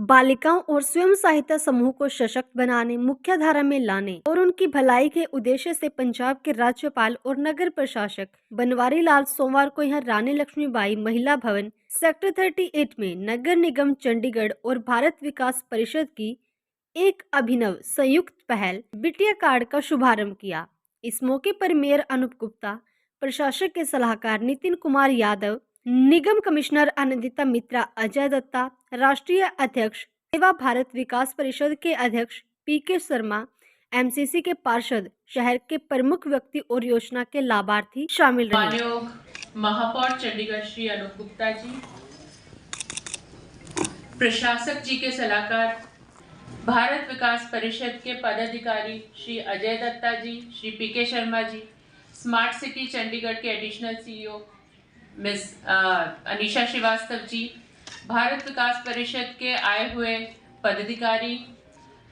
बालिकाओं और स्वयं सहायता समूह को सशक्त बनाने, मुख्यधारा में लाने और उनकी भलाई के उद्देश्य से पंजाब के राज्यपाल और नगर प्रशासक बनवारी लाल सोमवार को यहां रानी लक्ष्मीबाई महिला भवन सेक्टर 38 में नगर निगम चंडीगढ़ और भारत विकास परिषद की एक अभिनव संयुक्त पहल बिटिया कार्ड का शुभारंभ किया। इस मौके पर मेयर अनूप गुप्ता, प्रशासक के सलाहकार नितिन कुमार यादव, निगम कमिश्नर आनंदिता मित्रा, अजय दत्ता, राष्ट्रीय अध्यक्ष सेवा भारत विकास परिषद के अध्यक्ष पीके शर्मा, एमसीसी के पार्षद, शहर के प्रमुख व्यक्ति और योजना के लाभार्थी शामिल रहे। माननीय महापौर चंडीगढ़ श्री अनूप गुप्ता जी, प्रशासक जी के सलाहकार, भारत विकास परिषद के पदाधिकारी Shri Ajay Datta ji, Shri PK Sharma ji, smart city Chandigarh के additional CEO miss Anisha Srivastava ji, Bharat Vikas Parishad के आए हुए पदाधिकारी,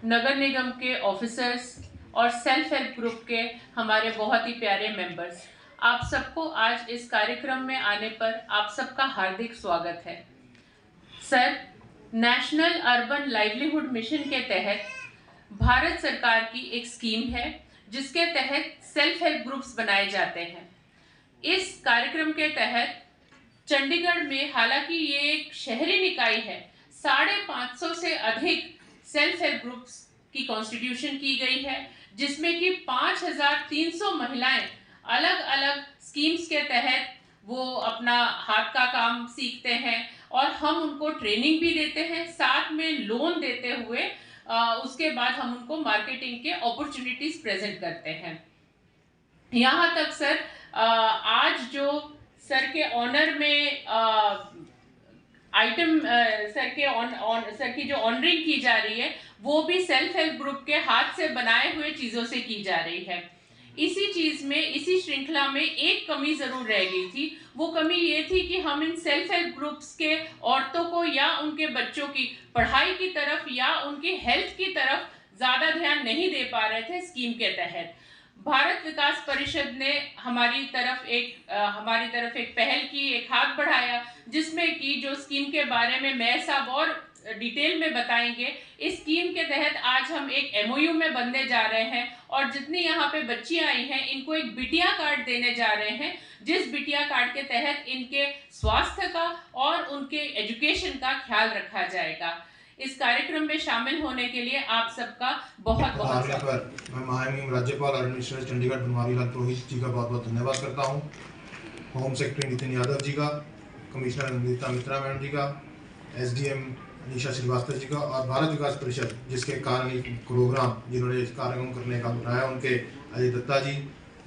नगर निगम के ऑफिसर्स और सेल्फ हेल्प ग्रुप के हमारे बहुत ही प्यारे मेंबर्स, आप सबको आज इस कार्यक्रम में आने पर आप सबका हार्दिक स्वागत है। Sir, national urban livelihood mission के तहत भारत सरकार की एक स्कीम है जिसके तहत सेल्फ हेल्प ग्रुप्स बनाए जाते हैं। इस कार्यक्रम के तहत चंडीगढ़ में, हालांकि ये एक शहरी निकाय है, 550 से अधिक सेल्फ हेल्प ग्रुप्स की कॉन्स्टिट्यूशन की गई है, जिसमें कि 5300 महिलाएं अलग अलग स्कीम्स के तहत वो अपना हाथ का काम सीखते हैं और हम उनको ट्रेनिंग भी देते हैं, साथ में लोन देते हुए उसके बाद हम उनको मार्केटिंग के अपॉर्चुनिटीज प्रेजेंट करते हैं। यहाँ तक सर, आज जो सर के ऑनर में आइटम सर की जो ऑनरिंग की जा रही है वो भी सेल्फ हेल्प ग्रुप के हाथ से बनाए हुए चीज़ों से की जा रही है। इसी चीज़ में, इसी श्रृंखला में एक कमी ज़रूर रह गई थी। वो कमी ये थी कि हम इन सेल्फ हेल्प ग्रुप्स के औरतों को या उनके बच्चों की पढ़ाई की तरफ या उनकी हेल्थ की तरफ ज़्यादा ध्यान नहीं दे पा रहे थे। स्कीम के तहत भारत विकास परिषद ने हमारी तरफ एक पहल की, एक हाथ बढ़ाया, जिसमें कि जो स्कीम के बारे में मेयर साहब और डिटेल में बताएंगे। इस स्कीम के तहत आज हम एक एमओयू में बनने जा रहे हैं और जितनी यहाँ पे बच्चियाँ आई हैं इनको एक बिटिया कार्ड देने जा रहे हैं, जिस बिटिया कार्ड के तहत इनके स्वास्थ्य का और उनके एजुकेशन का ख्याल रखा जाएगा। इस कार्यक्रम में शामिल होने के लिए आप सबका बहुत बहुत मैं महामहिम राज्यपाल और एडमिनिस्ट्रेटर चंडीगढ़ बनवारी लाल पुरोहित जी का बहुत बहुत धन्यवाद करता हूँ, होम सेक्रेटरी नितिन यादव जी का, कमिश्नर आनंदिता मित्रा मैडम जी का, एसडीएम अनीशा श्रीवास्तव जी का और भारत विकास परिषद जिसके कारण प्रोग्राम जिन्होंने इस कार्यक्रम करने का बनाया उनके अजय दत्ता जी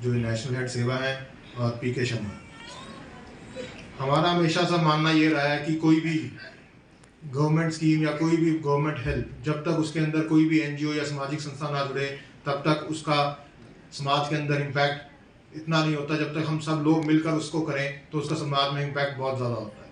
जो नेशनल हेड सेवा हैं और पीके शर्मा। हमारा हमेशा से मानना ये रहा है कि कोई भी गवर्नमेंट स्कीम या कोई भी गवर्नमेंट हेल्प, जब तक उसके अंदर कोई भी एनजीओ या सामाजिक संस्था ना जुड़े तब तक उसका समाज के अंदर इम्पैक्ट इतना नहीं होता। जब तक हम सब लोग मिलकर उसको करें तो उसका समाज में इम्पैक्ट बहुत ज़्यादा होता है।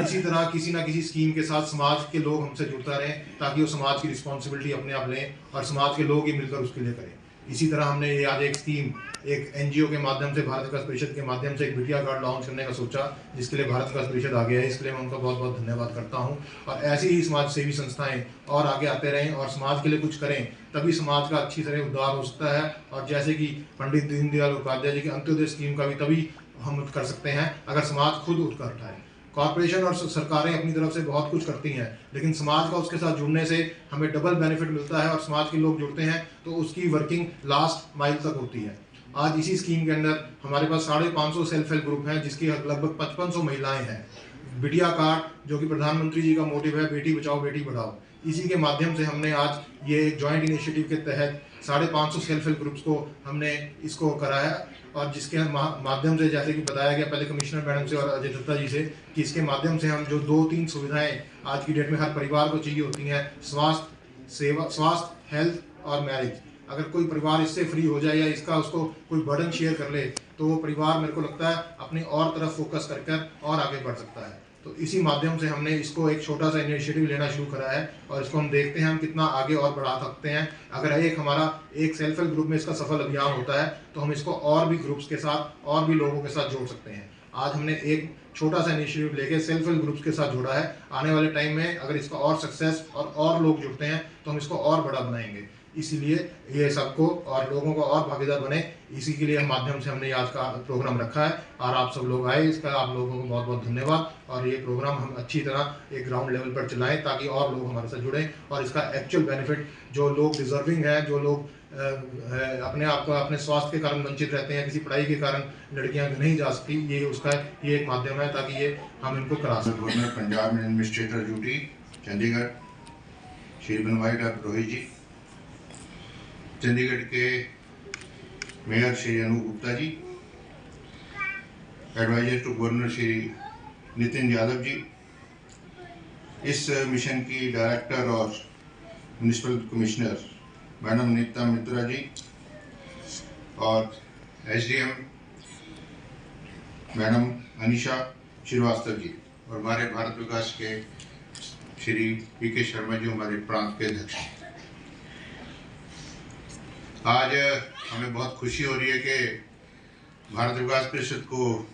इसी तरह किसी ना किसी स्कीम के साथ समाज के लोग हमसे जुड़ता रहें ताकि वो समाज की रिस्पॉन्सिबिलिटी अपने आप लें और समाज के लोग ही मिलकर उसके लिए करें। इसी तरह हमने ये आज एक स्कीम, एक एनजीओ के माध्यम से, भारत विकास परिषद के माध्यम से एक बिटिया कार्ड लॉन्च करने का सोचा, जिसके लिए भारत विकास परिषद आगे है। इसके लिए मैं उनका बहुत बहुत धन्यवाद करता हूं और ऐसी ही समाज सेवी संस्थाएं और आगे आते रहें और समाज के लिए कुछ करें, तभी समाज का अच्छी तरह उद्धार हो सकता है। और जैसे कि पंडित दीनदयाल उपाध्याय जी की अंत्योदय स्कीम का भी तभी हम कर सकते हैं अगर समाज खुद उठकर उठाए। कॉर्पोरेशन और सरकारें अपनी तरफ से बहुत कुछ करती हैं, लेकिन समाज का उसके साथ जुड़ने से हमें डबल बेनिफिट मिलता है और समाज के लोग जुड़ते हैं तो उसकी वर्किंग लास्ट माइल तक होती है। आज इसी स्कीम के अंदर हमारे पास 550 सेल्फ हेल्प ग्रुप हैं जिसकी लगभग 5500 महिलाएं हैं। बिटिया कार्ड जो कि प्रधानमंत्री जी का मोटिव है, बेटी बचाओ बेटी पढ़ाओ, इसी के माध्यम से हमने आज ये जॉइंट इनिशिएटिव के तहत 550 सेल्फ हेल्प ग्रुप्स को हमने इसको कराया और जिसके माध्यम से, जैसे कि बताया गया पहले कमिश्नर मैडम से और अजय दत्ता जी से, कि इसके माध्यम से हम जो 2-3 सुविधाएं आज की डेट में हर परिवार को चाहिए होती हैं, स्वास्थ्य, हेल्थ और मैरिज, अगर कोई परिवार इससे फ्री हो जाए या इसका उसको कोई बर्डन शेयर कर ले तो वो परिवार, मेरे को लगता है, अपनी और तरफ फोकस कर और आगे बढ़ सकता है। तो इसी माध्यम से हमने इसको एक छोटा सा इनिशिएटिव लेना शुरू करा है और इसको हम देखते हैं हम कितना आगे और बढ़ा सकते हैं। अगर हमारा एक सेल्फ हेल्प ग्रुप में इसका सफल अभियान होता है तो हम इसको और भी ग्रुप्स के साथ और भी लोगों के साथ जोड़ सकते हैं। आज हमने एक छोटा सा इनिशिएटिव लेके सेल्फ हेल्प ग्रुप्स के साथ जोड़ा है। आने वाले टाइम में अगर इसका और सक्सेस और लोग जुड़ते हैं तो हम इसको और बड़ा बनाएंगे। इसीलिए ये सबको और लोगों को और भागीदार बने, इसी के लिए माध्यम से हमने आज का प्रोग्राम रखा है और आप सब लोग आए। इसका आप लोगों को बहुत बहुत धन्यवाद। और ये प्रोग्राम हम अच्छी तरह एक ग्राउंड लेवल पर चलाएं ताकि और लोग हमारे साथ जुड़ें और इसका एक्चुअल बेनिफिट जो लोग डिजर्विंग है, जो लोग अपने आप को अपने स्वास्थ्य के कारण वंचित रहते हैं, किसी पढ़ाई के कारण लड़कियां नहीं जा सकती, ये एक माध्यम है ताकि ये हम इनको करा सकें। Governor Punjab administrator duty Chandigarh Shri Banwari Lal Purohit ji, Chandigarh के mayor Shri Anoop Gupta ji, adviser to governor Shri Nitin Yadav ji, इस मिशन की डायरेक्टर और municipal commissioner madam Nita Mitra ji और एसडीएम मैडम अनीशा श्रीवास्तव जी और हमारे भारत विकास के श्री पीके शर्मा जी हमारे प्रांत के अध्यक्ष। आज हमें बहुत खुशी हो रही है कि भारत विकास परिषद को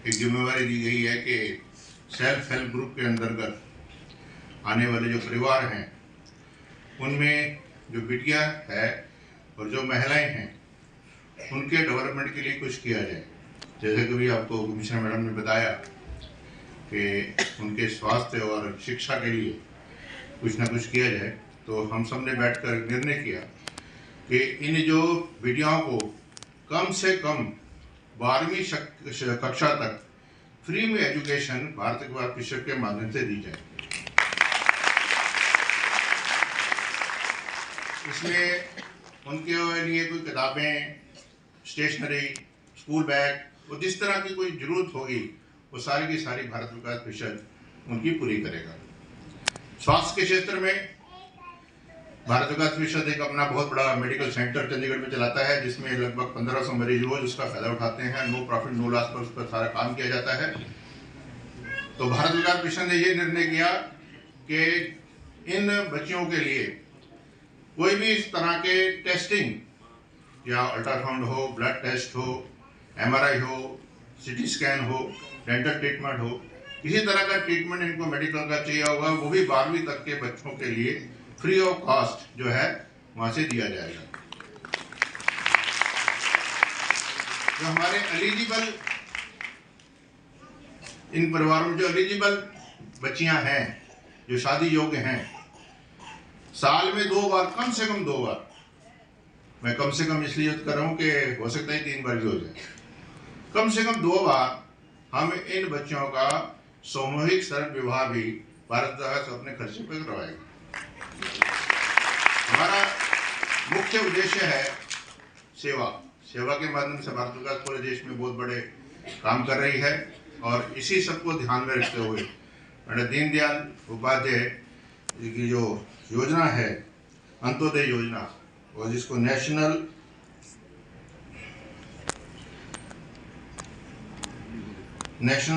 एक जिम्मेवारी दी गई है कि सेल्फ हेल्प ग्रुप के अंतर्गत आने वाले जो परिवार हैं उनमें जो बिटिया है और जो महिलाएं हैं उनके डेवलपमेंट के लिए कुछ किया जाए। जैसे कि भी आपको कमिश्नर मैडम ने बताया कि उनके स्वास्थ्य और शिक्षा के लिए कुछ ना कुछ किया जाए, तो हम सब ने बैठकर निर्णय किया कि इन जो बिटियाओं को कम से कम 12वीं कक्षा तक फ्री में एजुकेशन भारत विकास परिषद के माध्यम से दी जाए। इसमें उनके लिए कोई किताबें, स्टेशनरी, स्कूल बैग और जिस तरह की कोई जरूरत होगी वो सारी की सारी भारत विकास परिषद उनकी पूरी करेगा। स्वास्थ्य के क्षेत्र में भारत विकास परिषद एक अपना बहुत बड़ा मेडिकल सेंटर चंडीगढ़ में चलाता है जिसमें लगभग 1500 मरीज रोज उसका फायदा उठाते हैं। नो प्रॉफिट नो लॉस पर उस पर सारा काम किया जाता है। तो भारत विकास परिषद ने ये निर्णय किया कि इन बच्चियों के लिए कोई भी इस तरह के टेस्टिंग या अल्ट्रासाउंड हो, ब्लड टेस्ट हो, एमआरआई हो, सिटी स्कैन हो, डेंटल ट्रीटमेंट हो, किसी तरह का ट्रीटमेंट इनको मेडिकल का चाहिए होगा, वो भी 12वीं तक के बच्चों के लिए फ्री ऑफ कॉस्ट जो है वहां से दिया जाएगा। जो हमारे एलिजिबल इन परिवारों में जो एलिजिबल बच्चियां हैं जो शादी योग्य हैं, साल में 2 बार, कम से कम 2 बार, मैं कम से कम इसलिए कर रहा हूं कि हो सकता है 3 बार भी हो जाए, कम से कम 2 बार हम इन बच्चों का सामूहिक सर्व विवाह भी भारत विकास अपने खर्चे पर करवाएगा। हमारा मुख्य उद्देश्य है सेवा के माध्यम से भारत विकास पूरे देश में बहुत बड़े काम कर रही है और इसी सबको ध्यान में रखते हुए पंडित दीनदयाल उपाध्याय की जो योजना है अंत्योदय योजना, और जिसको नेशनल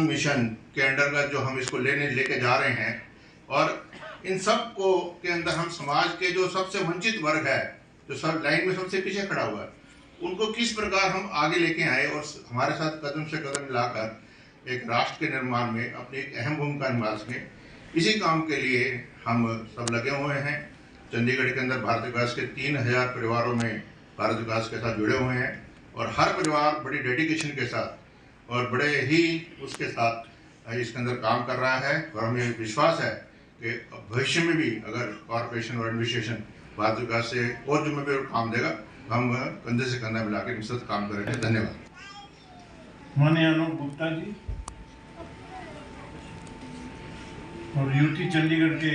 मिशन के अंतर्गत जो हम इसको लेके जा रहे हैं, और इन सब को के अंदर हम समाज के जो सबसे वंचित वर्ग है, जो सब लाइन में सबसे पीछे खड़ा हुआ है, उनको किस प्रकार हम आगे लेके आए और हमारे साथ कदम से कदम मिलाकर एक राष्ट्र के निर्माण में अपनी एक अहम भूमिका निभा सकें, इसी काम के लिए हम सब लगे हुए हैं। चंडीगढ़ के अंदर भारत विकास के 3000 परिवारों में भारत विकास के साथ जुड़े हुए हैं और हर परिवार बड़ी डेडिकेशन के साथ और बड़े ही उसके साथ इसके अंदर काम कर रहा है। और हमें विश्वास है कि भविष्य में भी अगर कॉर्पोरेशन और एडमिनिस्ट्रेशन भारत विकास से और जिम्मेदार काम देगा, हम कंधे से कंधा मिला के साथ काम करेंगे। धन्यवाद। माननीय अनूप गुप्ता जी और यूटी चंडीगढ़ के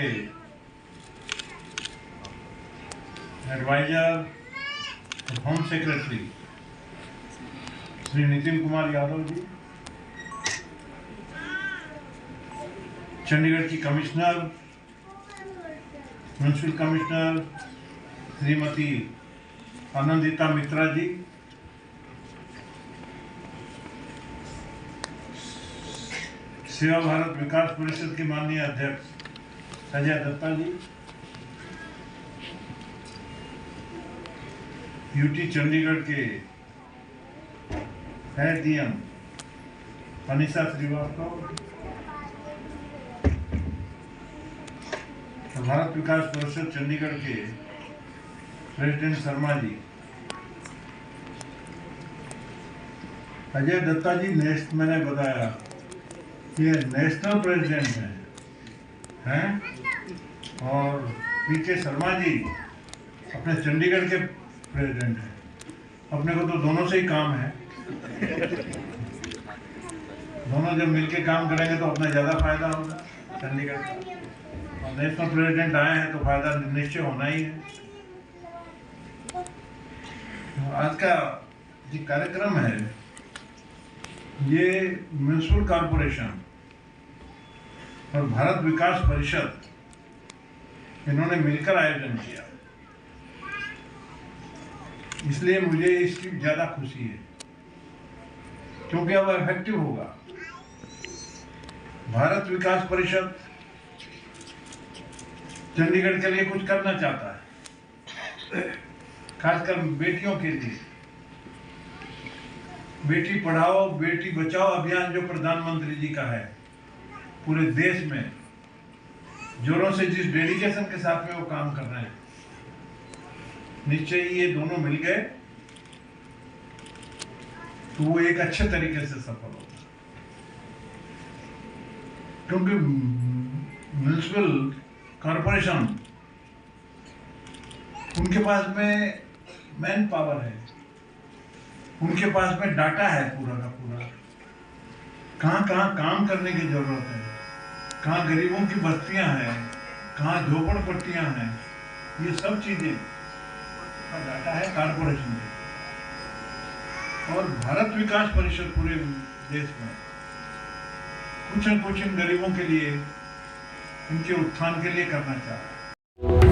एडवाइजर और होम सेक्रेटरी श्री नितिन कुमार यादव जी, चंडीगढ़ की commissioner municipal commissioner Shrimati Anandita Mitra ji, सेवा भारत विकास परिषद के माननीय अध्यक्ष अजय दत्ता जी, यूटी चंडीगढ़ के एसडीएम अनिशा श्रीवास्तव, भारत विकास परिषद चंडीगढ़ के प्रेसिडेंट शर्मा जी, अजय दत्ता जी मैंने बताया ये नेशनल प्रेसिडेंट हैं और पीके शर्मा जी अपने चंडीगढ़ के प्रेसिडेंट हैं। अपने को तो दोनों से ही काम है, दोनों जब मिलके काम करेंगे तो अपना ज़्यादा फायदा होगा चंडीगढ़ का। और नेशनल प्रेसिडेंट आए हैं तो फायदा निश्चय होना ही है। आज का जो कार्यक्रम है ये म्यूनिसिपल कॉरपोरेशन और भारत विकास परिषद इन्होंने मिलकर आयोजन किया, इसलिए मुझे इसकी ज़्यादा खुशी है क्योंकि अब इफेक्टिव होगा। भारत विकास परिषद चंडीगढ़ के लिए कुछ करना चाहता है, खासकर बेटियों के लिए। बेटी पढ़ाओ बेटी बचाओ अभियान जो प्रधानमंत्री जी का है, पूरे देश में जोरों से जिस डेडिकेशन के साथ में वो काम कर रहे हैं, निश्चय ये दोनों मिल गए तो वो एक अच्छे तरीके से सफल होगा। क्योंकि म्यूनिसिपल कॉरपोरेशन उनके पास में मैन पावर है, उनके पास में डाटा है पूरा का पूरा, कहाँ कहाँ काम करने की जरूरत है, कहाँ गरीबों की बस्तियां हैं, कहाँ झोपड़पट्टियां हैं, ये सब चीजें का डाटा है कॉरपोरेशन में। और भारत विकास परिषद पूरे देश में कुछ न कुछ इन गरीबों के लिए, उनके उत्थान के लिए करना चाहता है।